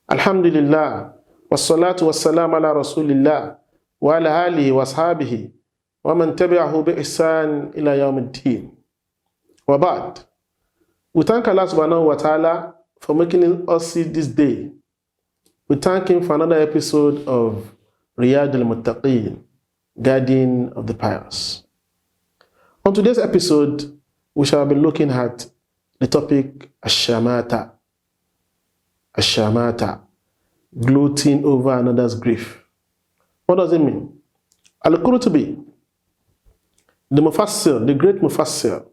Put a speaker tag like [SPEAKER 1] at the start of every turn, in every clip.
[SPEAKER 1] Alhamdulillah, wassalatu wassalam ala rasulillah, wa ala alihi wa ashabihi, wa man tabi'ahu bi ihsan ila yawmiddin. Wa ba'd. We thank Allah subhanahu wa ta'ala for making us see this day. We thank Him for another episode of Riyadh al-Muttaqeen, Guardian of the Pious. On today's episode, we shall be looking at the topic Ash-Shamata. Ash-Shamata, gloating over another's grief. What does it mean? Al-Qurtubi, the Mufassir, the great Mufassir,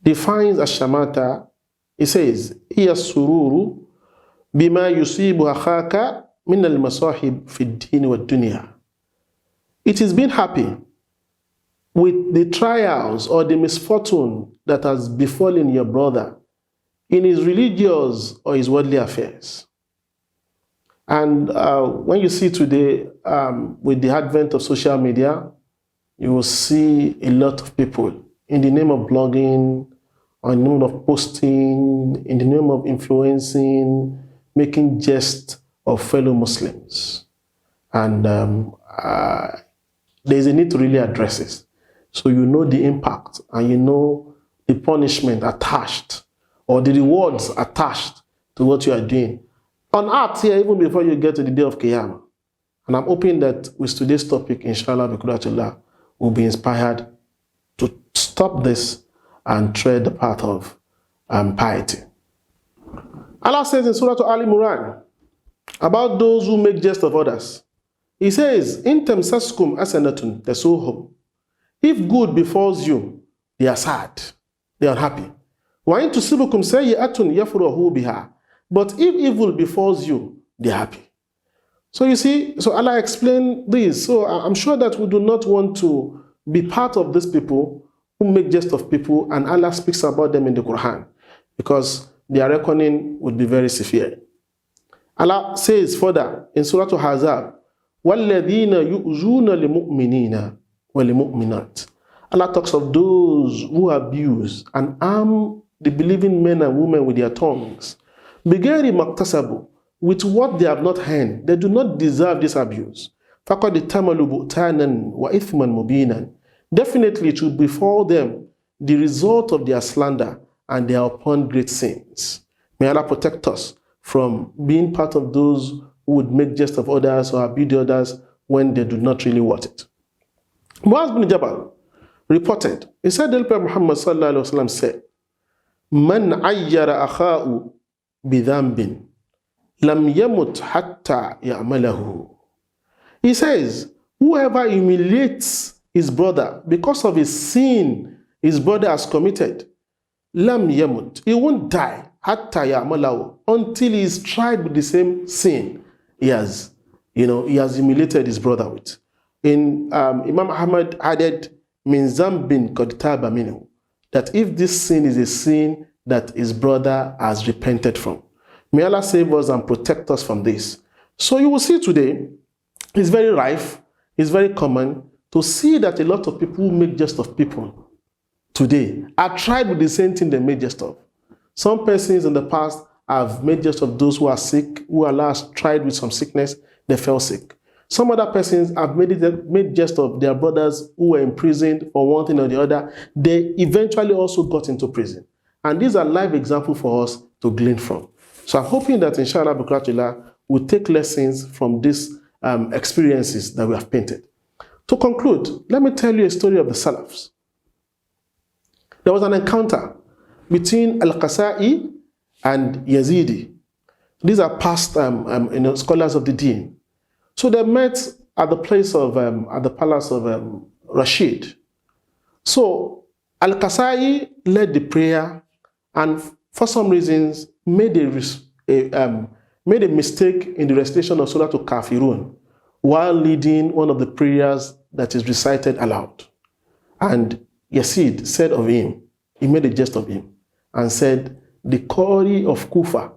[SPEAKER 1] defines Ash-Shamata. He says, Iya sururu bima yusibu akhaka min al-masahib fi ad-din wa ad-dunya. It is being happy with the trials or the misfortune that has befallen your brother in his religious or his worldly affairs. And when you see today, with the advent of social media, you will see a lot of people in the name of blogging, or in the name of posting, in the name of influencing, making jest of fellow Muslims. And there is a need to really address this. So you know the impact and you know the punishment attached or the rewards attached to what you are doing on earth here, even before you get to the day of Qiyamah. And I'm hoping that with today's topic, inshallah, biqudratullah, we'll be inspired to stop this and tread the path of piety. Allah says in Surah Al-Imran about those who make jest of others. He says, "In tamsaskum asanatun tasuhum." If good befalls you, they are sad, they are unhappy. Wa in tusibukum sayyi'atun yafrahu biha. But if evil befalls you, they are happy. So you see, so Allah explained this. So I'm sure that we do not want to be part of these people who make jest of people, and Allah speaks about them in the Quran, because their reckoning would be very severe. Allah says further in Surah Al-Ahzab, وَالَّذِينَ يُؤْذُونَ لِمُؤْمِنِينَ وَلِمُؤْمِنَاتِ. Allah talks of those who abuse and harm the believing men and women with their tongues. بِغَيْرِ مَقْتَسَبُوا, with what they have not earned. They do not deserve this abuse. فَقَدْ اتَّمَلُوا بُؤْتَانًا وَإِثْمًا مُبِينًا. Definitely it will befall them the result of their slander, and they are upon great sins. May Allah protect us from being part of those who would make jest of others or abuse others when they do not really want it. Muaz bin Jabal reported, he said, the Prophet Muhammad sallallahu alaihi wasallam said, "Man ayyara akha'u bidhanbin lam yamut hatta ya'malahu." He says, whoever humiliates his brother because of his sin his brother has committed, lam yamut, he won't die, hatta ya'malahu, until he is tried with the same sin he has humiliated his brother with. In Imam Ahmad added, min zambin qad taba minhu, that if this sin is a sin that his brother has repented from. May Allah save us and protect us from this. So you will see today, it's very rife, it's very common to see that a lot of people who make jest of people today are tried with the same thing they made jest of. Some persons in the past have made jest of those who are sick, who Allah has tried with some sickness, they fell sick. Some other persons have made jest of their brothers who were imprisoned for one thing or the other. They eventually also got into prison. And these are live examples for us to glean from. So I'm hoping that inshallah biqudratullah we'll take lessons from these experiences that we have painted. To conclude, let me tell you a story of the Salafs. There was an encounter between Al-Qasa'i and Yazidi. These are past scholars of the deen. So they met at the place of at the palace of Rashid. So Al-Qasa'i led the prayer, and for some reasons made a mistake in the recitation of Surah Al-Kafirun while leading one of the prayers that is recited aloud. And Yazid said of him, he made a jest of him and said, the Qari of Kufa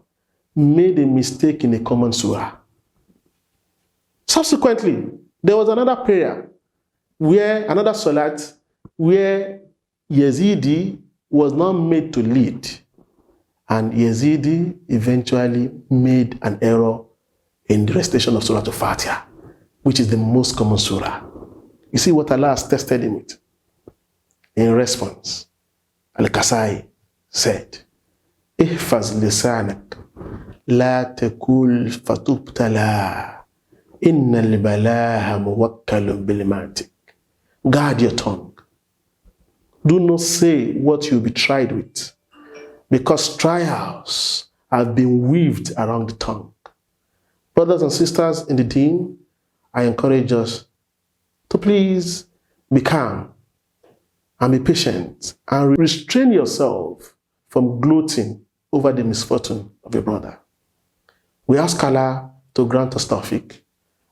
[SPEAKER 1] made a mistake in a common surah. Subsequently, there was another prayer another salat where Yazidi was now made to lead. And Yazidi eventually made an error in the recitation of Surah Al-Fatiha, which is the most common surah. You see what Allah has tested him with? In response, Al-Kasai said, Ihfaz lisanak, la tekul fatubtala, innal balaha muwakkalun bilmatik. Guard your tongue. Do not say what you'll be tried with, because trials have been weaved around the tongue. Brothers and sisters in the deen, I encourage us to please be calm and be patient and restrain yourself from gloating over the misfortune of your brother. We ask Allah to grant us tawfiq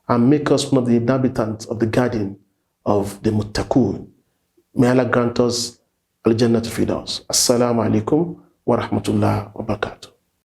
[SPEAKER 1] and make us one of the inhabitants of the garden of the muttaqun. May Allah grant us al-Jannah Firdaus. Assalamu alaikum wa rahmatullah wa barakatuh.